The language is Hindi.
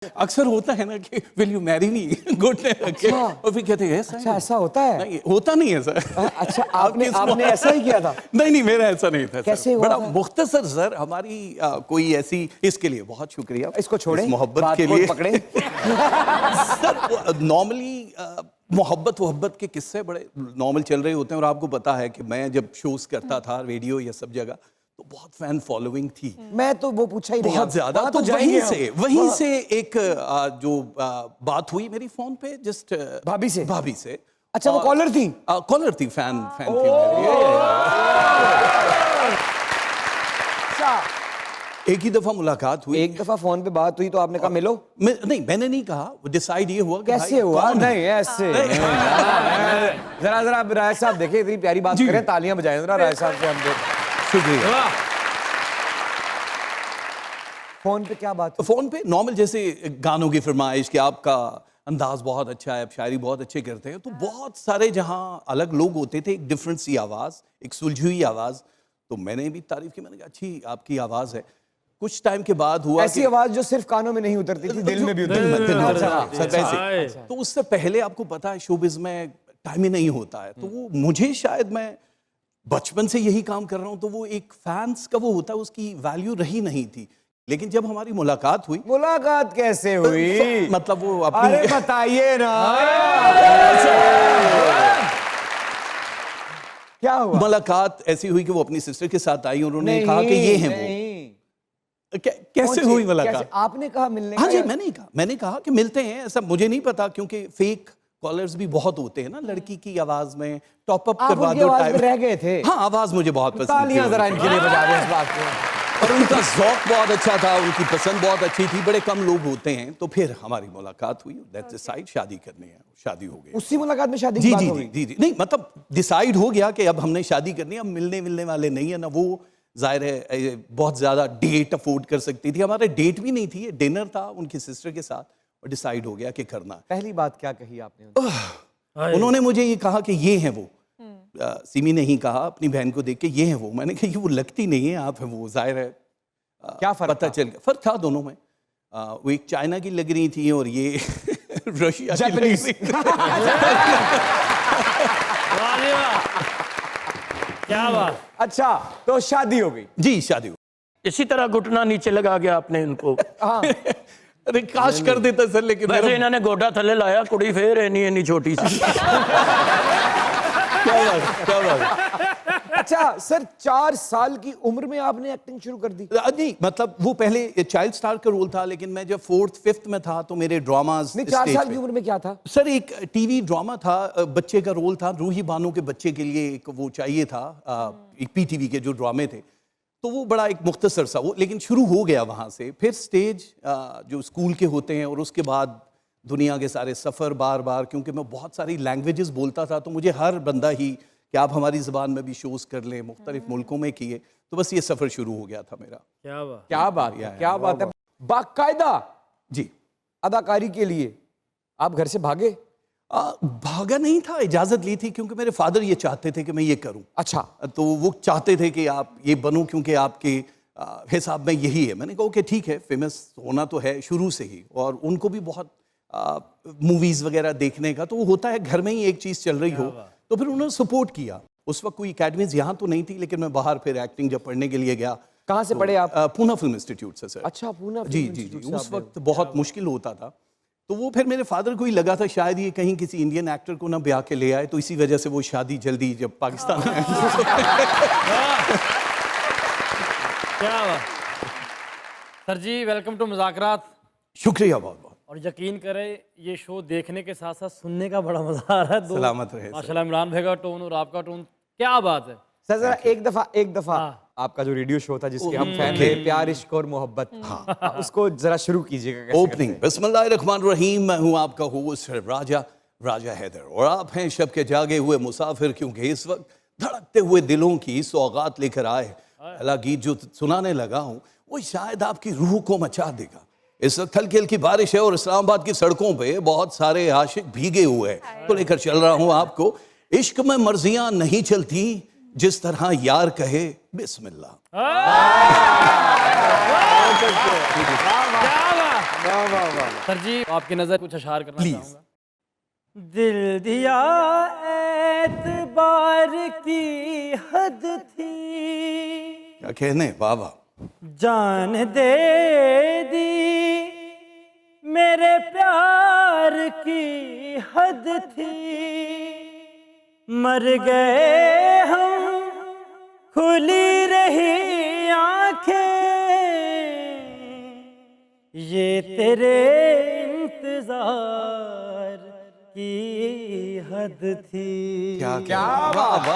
अक्सर होता है ना कि विल यू मैरी मी घुटने रख के और फिर कहते हैं अच्छा ऐसा होता है? नहीं होता नहीं है सर। अच्छा आपने ऐसा ही किया था? नहीं मेरा ऐसा नहीं था। कैसे हुआ बड़ा था? मुख्तसर सर हमारी कोई ऐसी, इसके लिए बहुत शुक्रिया, इसको छोड़ें, मोहब्बत के लिए पकड़े। सर नॉर्मली मोहब्बत के किस्से बड़े नॉर्मल चल रहे होते हैं और आपको पता है कि मैं जब शोज करता था रेडियो या सब जगह तो बहुत फैन फॉलोइंग थी। मैं तो वो पूछा ही नहीं, बहुत ज्यादा। तो वहीं से एक जो बात हुई मेरी फोन पे जस्ट भाभी से। अच्छा वो कॉलर थी? कॉलर थी, फैन थी मेरी। एक ही दफा मुलाकात हुई, एक दफा फोन पे बात हुई तो आपने कहा मिलो? नहीं मैंने नहीं कहा, डिसाइड ये हुआ। कैसे हुआ? नहीं ऐसे जरा राय साहब देखिए, इतनी प्यारी बात करें, तालियां बजाएं जरा राय साहब से। हम शुक्रिया। फोन पे क्या बात? फोन पे नॉर्मल जैसे गानों की फरमाइश कि आपका अंदाज बहुत अच्छा है, आप शायरी बहुत अच्छे करते हैं, तो बहुत सारे जहां अलग लोग होते थे, एक डिफरेंट सी आवाज, एक सुलझी हुई आवाज, तो मैंने भी तारीफ की, मैंने कहा अच्छी आपकी आवाज है। कुछ टाइम के बाद हुआ ऐसी आवाज जो सिर्फ कानों में नहीं उतरती थी, दिल में भी उतरती। तो उससे पहले आपको पता है शोबिज में टाइम ही नहीं होता है, तो वो मुझे शायद मैं बचपन से यही काम कर रहा हूं, तो वो एक फैंस का वो होता है, उसकी वैल्यू रही नहीं थी। लेकिन जब हमारी मुलाकात हुई। मुलाकात कैसे हुई? मतलब वो अपनी, अरे बताइए ना क्या हुआ? मुलाकात ऐसी हुई कि वो अपनी सिस्टर के साथ आई, उन्होंने कहा कि ये है वो। कैसे हुई मुलाकात? आपने कहा मिलने? हाँ जी, मैंने कहा कि मिलते हैं। ऐसा मुझे नहीं पता, क्योंकि फेक कॉलर्स भी बहुत होते हैं ना, लड़की की आवाज में टॉप अप करवा दो टाइम। रह गए थे? हाँ, आवाज मुझे बहुत पसंद थी। तालियां जरा इनके लिए बजा दें इस बात को। और उनका ज़ौक़ बहुत अच्छा था, उनकी पसंद बहुत अच्छी थी, बड़े कम लोग होते हैं। तो फिर हमारी मुलाकात हुई, लेट्स डिसाइड शादी करनी है, शादी हो गई। उसी मुलाकात में शादी की बात हो गई? जी नहीं, मतलब डिसाइड हो गया कि अब हमने शादी करनी है। अब मिलने वाले नहीं है ना, वो जाहिर है बहुत ज़्यादा डेट अफोर्ड कर सकती थी। हमारे डेट भी नहीं थी, डिनर था उनकी सिस्टर के साथ, और डिसाइड हो गया कि करना है। पहली बात क्या कही आपने? उन्होंने मुझे ये कहा कि ये है वो। सिमी ने ही कहा अपनी बहन को देख के, ये है वो। मैंने कहा ये वो लगती नहीं है, आप है वो। जाहिर है क्या फर्क पता चल गया, फर्क था दोनों में। वो एक चाइना की लग रही थी और ये रशिया की लग रही थी। क्या बात। अच्छा तो शादी हो गई? जी शादी हो गई। इसी तरह घुटना नीचे लगा गया आपने इनको? हाँ। अरे काश कर देता सर, लेकिन वैसे इन्होंने गोटा थले लाया, कुड़ी फेर एनी छोटी सी। क्या बात। अच्छा सर, 4 साल की उम्र में आपने एक्टिंग शुरू कर दी? नहीं मतलब वो पहले चाइल्ड स्टार का रोल था, लेकिन मैं जब 4th 5th में था तो मेरे ड्रामाज। 4 साल की उम्र में क्या था सर? एक टीवी ड्रामा था, बच्चे का रोल था, रूही बानो के बच्चे के लिए एक वो चाहिए था, एक पीटीवी के जो ड्रामे थे, तो वो बड़ा एक मुख्तसर सा वो, लेकिन शुरू हो गया वहाँ से। फिर स्टेज जो स्कूल के होते हैं, और उसके बाद दुनिया के सारे सफ़र, बार क्योंकि मैं बहुत सारी लैंग्वेजेस बोलता था, तो मुझे हर बंदा ही कि आप हमारी ज़बान में भी शोज़ कर लें, मुख्तलिफ मुल्कों में किए, तो बस ये सफ़र शुरू हो गया था मेरा। क्या बात है। बाकायदा जी अदाकारी के लिए आप घर से भागे? भागा नहीं था, इजाज़त ली थी, क्योंकि मेरे फादर ये चाहते थे कि मैं ये करूं। अच्छा। तो वो चाहते थे कि आप ये बनो, क्योंकि आपके हिसाब में यही है। मैंने कहा कि ठीक है, फेमस होना तो है शुरू से ही, और उनको भी बहुत मूवीज़ वगैरह देखने का तो वो होता है, घर में ही एक चीज़ चल रही हो, तो फिर उन्होंने सपोर्ट किया। उस वक्त कोई अकेडमीज यहाँ तो नहीं थी, लेकिन मैं बाहर फिर एक्टिंग जब पढ़ने के लिए गया। कहाँ से पढ़े आप? पूना फिल्म इंस्टीट्यूट से सर। अच्छा, पूना। जी। उस वक्त बहुत मुश्किल होता था, तो वो फिर मेरे फादर को ही लगा था शायद ये कहीं किसी इंडियन एक्टर को ना ब्याह के ले आए, तो इसी वजह से वो शादी जल्दी जब पाकिस्तान में। क्या बात सर जी, वेलकम टू मुज़ाकरात। शुक्रिया बहुत। और यकीन करें, ये शो देखने के साथ साथ सुनने का बड़ा मजा आ रहा है। सलामत रहे माशाल्लाह, इमरान भाई का टोन और आपका टोन, क्या बात है सर। जरा एक दफा आपका जो रेडियो शो था जिसके हम फैन थे, प्यार इश्क और मोहब्बत, हाँ, उसको जरा शुरू कीजिएगा। ओपनिंग। बिस्मिल्लाहिर्रहमानिर्रहीम। मैं हूँ आपका होस्ट राजा हैदर, और आप हैं शब के जागे हुए मुसाफिर, क्योंकि इस वक्त धड़कते हुए दिलों की सौगात लेकर आए। पहला गीत जो सुनाने लगा हूँ वो शायद आपकी रूह को मचा देगा। इस वक्त हल्की हल्की बारिश है और इस्लामाबाद की सड़कों पे बहुत सारे आशिक भीगे हुए हैं, तो लेकर चल रहा हूँ आपको। इश्क में मर्जियां नहीं चलती, जिस तरह यार कहे बिस्मिल्लाह। वाह वाह वाह। सर जी आपकी नजर कुछ अशार करना Please. चाहूंगा। दिल दिया एतबार की हद थी, क्या कहने, वाह वाह। जान दे दी मेरे प्यार की हद थी, मर गए हम खुली रही आंखें, ये तेरे इंतजार की हद थी। क्या वाह वाह।